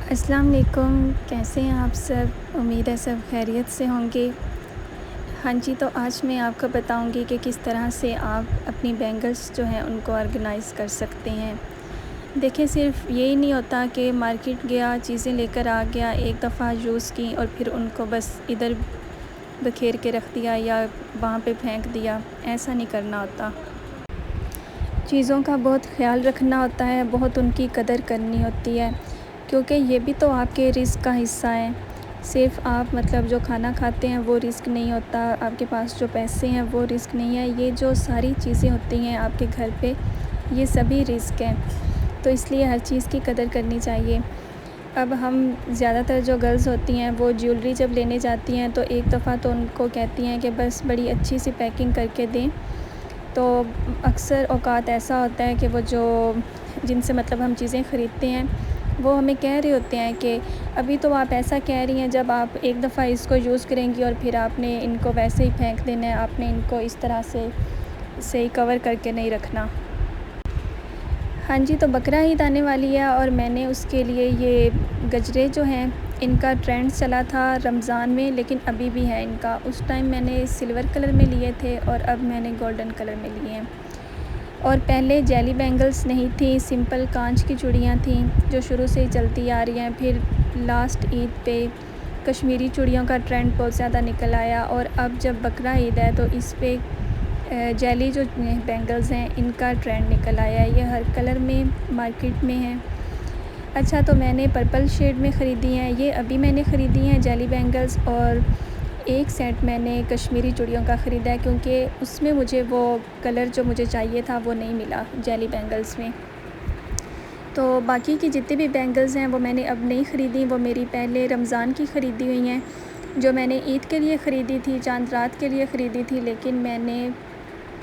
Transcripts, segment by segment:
السلام علیکم، کیسے ہیں آپ سب؟ امید ہے سب خیریت سے ہوں گے۔ ہاں جی، تو آج میں آپ کو بتاؤں گی کہ کس طرح سے آپ اپنی بینگلز جو ہیں ان کو آرگنائز کر سکتے ہیں۔ دیکھیں، صرف یہی نہیں ہوتا کہ مارکیٹ گیا، چیزیں لے کر آ گیا، ایک دفعہ یوز کی اور پھر ان کو بس ادھر بکھیر کے رکھ دیا یا وہاں پہ پھینک دیا، ایسا نہیں کرنا ہوتا۔ چیزوں کا بہت خیال رکھنا ہوتا ہے، بہت ان کی قدر کرنی ہوتی ہے، کیونکہ یہ بھی تو آپ کے رزق کا حصہ ہے۔ صرف آپ جو کھانا کھاتے ہیں وہ رزق نہیں ہوتا، آپ کے پاس جو پیسے ہیں وہ رزق نہیں ہے، یہ جو ساری چیزیں ہوتی ہیں آپ کے گھر پہ، یہ سبھی رزق ہیں۔ تو اس لیے ہر چیز کی قدر کرنی چاہیے۔ اب ہم زیادہ تر جو گرلز ہوتی ہیں وہ جیولری جب لینے جاتی ہیں تو ایک دفعہ تو ان کو کہتی ہیں کہ بس بڑی اچھی سی پیکنگ کر کے دیں، تو اکثر اوقات ایسا ہوتا ہے کہ وہ جن سے ہم چیزیں خریدتے ہیں وہ ہمیں کہہ رہے ہوتے ہیں کہ ابھی تو آپ ایسا کہہ رہی ہیں، جب آپ ایک دفعہ اس کو یوز کریں گی اور پھر آپ نے ان کو ویسے ہی پھینک دینا ہے، آپ نے ان کو اس طرح سے صحیح کور کر کے نہیں رکھنا۔ ہاں جی، تو بقرہ عید آنے والی ہے اور میں نے اس کے لیے یہ گجرے جو ہیں ان کا ٹرینڈ چلا تھا رمضان میں، لیکن ابھی بھی ہے ان کا۔ اس ٹائم میں نے سلور کلر میں لیے تھے اور اب میں نے گولڈن کلر میں لیے ہیں۔ اور پہلے جیلی بینگلز نہیں تھیں، سمپل کانچ کی چوڑیاں تھیں جو شروع سے ہی چلتی آ رہی ہیں۔ پھر لاسٹ عید پہ کشمیری چوڑیوں کا ٹرینڈ بہت زیادہ نکل آیا، اور اب جب بقرہ عید ہے تو اس پہ جیلی جو بینگلز ہیں ان کا ٹرینڈ نکل آیا ہے۔ یہ ہر کلر میں مارکیٹ میں ہیں۔ اچھا، تو میں نے پرپل شیڈ میں خریدی ہیں، یہ ابھی میں نے خریدی ہیں جیلی بینگلز، اور ایک سیٹ میں نے کشمیری چوڑیوں کا خریدا ہے کیونکہ اس میں مجھے وہ کلر جو مجھے چاہیے تھا وہ نہیں ملا جیلی بینگلز میں۔ تو باقی کی جتنی بھی بینگلز ہیں وہ میں نے اب نہیں خریدی، وہ میری پہلے رمضان کی خریدی ہوئی ہیں جو میں نے عید کے لیے خریدی تھی، چاند رات کے لیے خریدی تھی، لیکن میں نے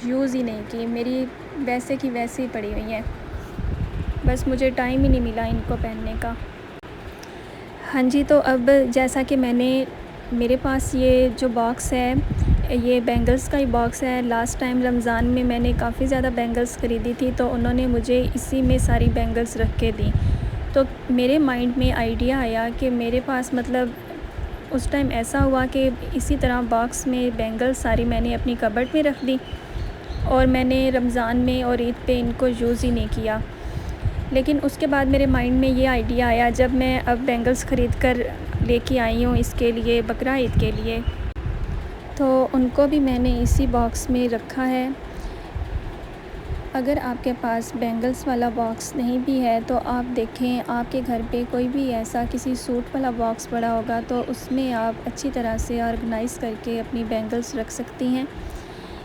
یوز ہی نہیں کی، میری ویسے کی ویسے ہی پڑی ہوئی ہیں، بس مجھے ٹائم ہی نہیں ملا ان کو پہننے کا۔ ہاں جی، تو اب جیسا کہ میرے پاس یہ جو باکس ہے، یہ بینگلز کا ہی باکس ہے۔ لاسٹ ٹائم رمضان میں میں نے کافی زیادہ بینگلز خریدی تھی تو انہوں نے مجھے اسی میں ساری بینگلز رکھ کے دیں، تو میرے مائنڈ میں آئیڈیا آیا کہ میرے پاس اس ٹائم ایسا ہوا کہ اسی طرح باکس میں بینگلز ساری میں نے اپنی کبرڈ میں رکھ دی، اور میں نے رمضان میں اور عید پہ ان کو یوز ہی نہیں کیا۔ لیکن اس کے بعد میرے مائنڈ میں یہ آئیڈیا آیا، جب میں اب بینگلز خرید کر لے کے آئی ہوں اس کے لیے بقرہ عید کے لیے، تو ان کو بھی میں نے اسی باکس میں رکھا ہے۔ اگر آپ کے پاس بینگلز والا باکس نہیں بھی ہے تو آپ دیکھیں آپ کے گھر پہ کوئی بھی ایسا کسی سوٹ والا باکس پڑا ہوگا تو اس میں آپ اچھی طرح سے آرگنائز کر کے اپنی بینگلز رکھ سکتی ہیں۔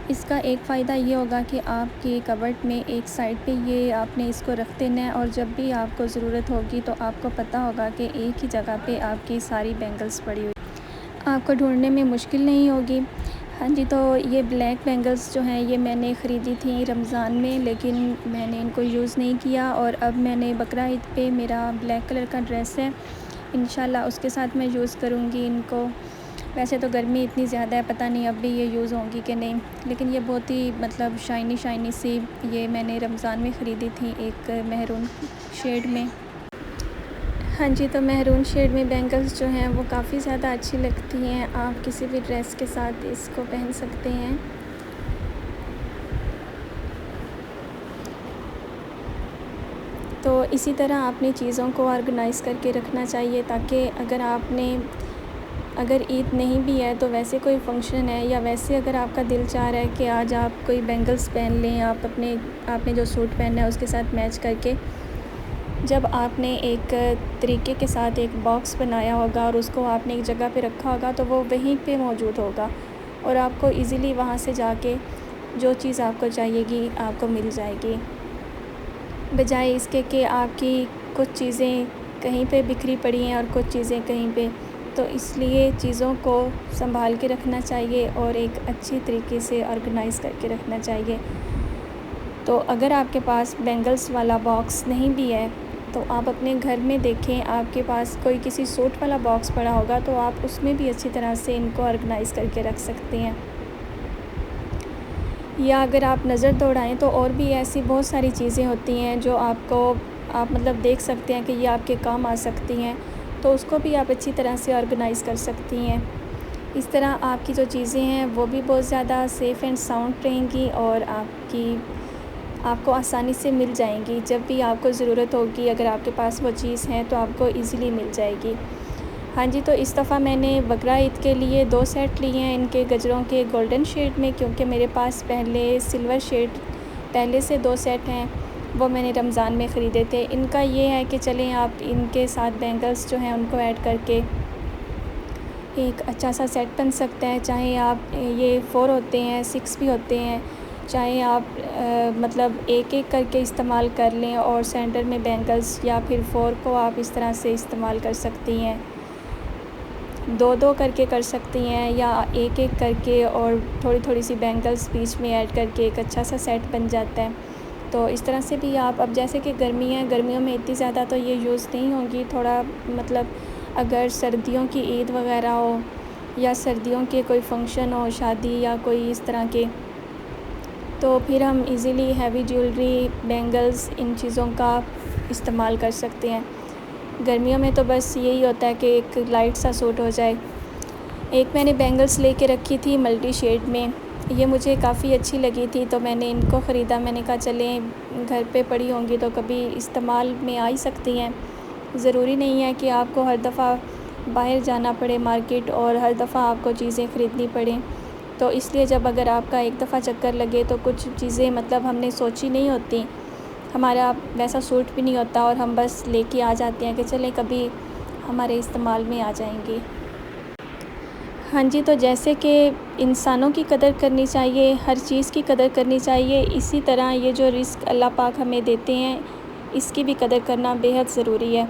اس کا ایک فائدہ یہ ہوگا کہ آپ کی کبرڈ میں ایک سائڈ پہ یہ آپ نے اس کو رکھ دینا ہے، اور جب بھی آپ کو ضرورت ہوگی تو آپ کو پتہ ہوگا کہ ایک ہی جگہ پہ آپ کی ساری بینگلز پڑی ہوئی، آپ کو ڈھونڈنے میں مشکل نہیں ہوگی۔ ہاں جی، تو یہ بلیک بینگلز جو ہیں یہ میں نے خریدی تھیں رمضان میں، لیکن میں نے ان کو یوز نہیں کیا، اور اب میں نے بقرہ عید پہ میرا بلیک کلر کا ڈریس ہے، انشاءاللہ اس کے ساتھ میں یوز کروں گی ان کو۔ ویسے تو گرمی اتنی زیادہ ہے، پتہ نہیں اب بھی یہ یوز ہوں گی کہ نہیں، لیکن یہ بہت ہی شائنی سی یہ میں نے رمضان میں خریدی تھی ایک میرون شیڈ میں۔ ہاں جی، تو میرون شیڈ میں بینگلز جو ہیں وہ کافی زیادہ اچھی لگتی ہیں، آپ کسی بھی ڈریس کے ساتھ اس کو پہن سکتے ہیں۔ تو اسی طرح اپنی چیزوں کو آرگنائز کر کے رکھنا چاہیے، تاکہ اگر عید نہیں بھی ہے تو ویسے کوئی فنکشن ہے، یا ویسے اگر آپ کا دل چاہ رہا ہے کہ آج آپ کوئی بینگلز پہن لیں، آپ نے جو سوٹ پہننا ہے اس کے ساتھ میچ کر کے، جب آپ نے ایک طریقے کے ساتھ ایک باکس بنایا ہوگا اور اس کو آپ نے ایک جگہ پہ رکھا ہوگا تو وہ وہیں پہ موجود ہوگا، اور آپ کو ایزیلی وہاں سے جا کے جو چیز آپ کو چاہیے گی آپ کو مل جائے گی، بجائے اس کے کہ آپ کی کچھ چیزیں کہیں پہ بکھری پڑی ہیں اور کچھ چیزیں کہیں پہ۔ تو اس لیے چیزوں کو سنبھال کے رکھنا چاہیے اور ایک اچھی طریقے سے آرگنائز کر کے رکھنا چاہیے۔ تو اگر آپ کے پاس بینگلز والا باکس نہیں بھی ہے تو آپ اپنے گھر میں دیکھیں، آپ کے پاس کوئی کسی سوٹ والا باکس پڑا ہوگا تو آپ اس میں بھی اچھی طرح سے ان کو آرگنائز کر کے رکھ سکتے ہیں۔ یا اگر آپ نظر دوڑائیں تو اور بھی ایسی بہت ساری چیزیں ہوتی ہیں جو آپ کو آپ مطلب دیکھ سکتے ہیں کہ یہ آپ کے کام آ سکتی ہیں، تو اس کو بھی آپ اچھی طرح سے آرگنائز کر سکتی ہیں۔ اس طرح آپ کی جو چیزیں ہیں وہ بھی بہت زیادہ سیف اینڈ ساؤنڈ رہیں گی اور آپ کو آسانی سے مل جائیں گی۔ جب بھی آپ کو ضرورت ہوگی، اگر آپ کے پاس وہ چیز ہے تو آپ کو ایزیلی مل جائے گی۔ ہاں جی، تو اس دفعہ میں نے بقرہ عید کے لیے 2 سیٹ لیے ہیں ان کے گجروں کے گولڈن شیڈ میں، کیونکہ میرے پاس پہلے سلور شیڈ پہلے سے 2 سیٹ ہیں، وہ میں نے رمضان میں خریدے تھے۔ ان کا یہ ہے کہ چلیں آپ ان کے ساتھ بینگلز جو ہیں ان کو ایڈ کر کے ایک اچھا سا سیٹ بن سکتا ہے، چاہے آپ یہ 4 ہوتے ہیں 6 بھی ہوتے ہیں، چاہے آپ مطلب ایک ایک کر کے استعمال کر لیں اور سینٹر میں بینگلز، یا پھر 4 کو آپ اس طرح سے استعمال کر سکتی ہیں، 2 کر کے کر سکتی ہیں، یا ایک ایک کر کے اور تھوڑی تھوڑی سی بینگلز بیچ میں ایڈ کر کے ایک اچھا سا سیٹ بن جاتا ہے۔ تو اس طرح سے بھی آپ، اب جیسے کہ گرمیوں میں اتنی زیادہ تو یہ یوز نہیں ہوں گی، تھوڑا مطلب اگر سردیوں کی عید وغیرہ ہو یا سردیوں کے کوئی فنکشن ہو، شادی یا کوئی اس طرح کے، تو پھر ہم ایزیلی ہیوی جیولری، بینگلز، ان چیزوں کا استعمال کر سکتے ہیں۔ گرمیوں میں تو بس یہی ہوتا ہے کہ ایک لائٹ سا سوٹ ہو جائے۔ ایک میں نے بینگلز لے کے رکھی تھی ملٹی شیڈ میں، یہ مجھے کافی اچھی لگی تھی تو میں نے ان کو خریدا۔ میں نے کہا چلیں گھر پہ پڑی ہوں گی تو کبھی استعمال میں آ ہی سکتی ہیں، ضروری نہیں ہے کہ آپ کو ہر دفعہ باہر جانا پڑے مارکیٹ اور ہر دفعہ آپ کو چیزیں خریدنی پڑیں۔ تو اس لیے جب اگر آپ کا ایک دفعہ چکر لگے تو کچھ چیزیں مطلب ہم نے سوچی نہیں ہوتی، ہمارا ویسا سوٹ بھی نہیں ہوتا اور ہم بس لے کے آ جاتے ہیں کہ چلیں کبھی ہمارے استعمال میں آ جائیں گی۔ ہاں جی، تو جیسے کہ انسانوں کی قدر کرنی چاہیے، ہر چیز کی قدر کرنی چاہیے، اسی طرح یہ جو رزق اللہ پاک ہمیں دیتے ہیں اس کی بھی قدر کرنا بے حد ضروری ہے۔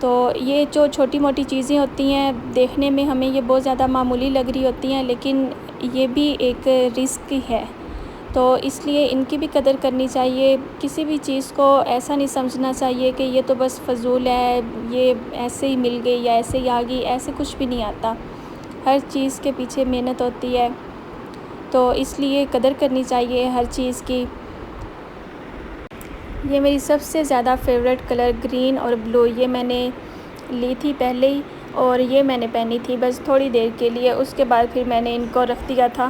تو یہ جو چھوٹی موٹی چیزیں ہوتی ہیں دیکھنے میں ہمیں یہ بہت زیادہ معمولی لگ رہی ہوتی ہیں، لیکن یہ بھی ایک رزق ہے، تو اس لیے ان کی بھی قدر کرنی چاہیے۔ کسی بھی چیز کو ایسا نہیں سمجھنا چاہیے کہ یہ تو بس فضول ہے، یہ ایسے ہی مل گئی یا ایسے ہی آ گئی، ایسے کچھ بھی نہیں آتا، ہر چیز کے پیچھے محنت ہوتی ہے، تو اس لیے قدر کرنی چاہیے ہر چیز کی۔ یہ میری سب سے زیادہ فیوریٹ کلر گرین اور بلو، یہ میں نے لی تھی پہلے ہی اور یہ میں نے پہنی تھی بس تھوڑی دیر کے لیے، اس کے بعد پھر میں نے ان کو رکھ دیا تھا۔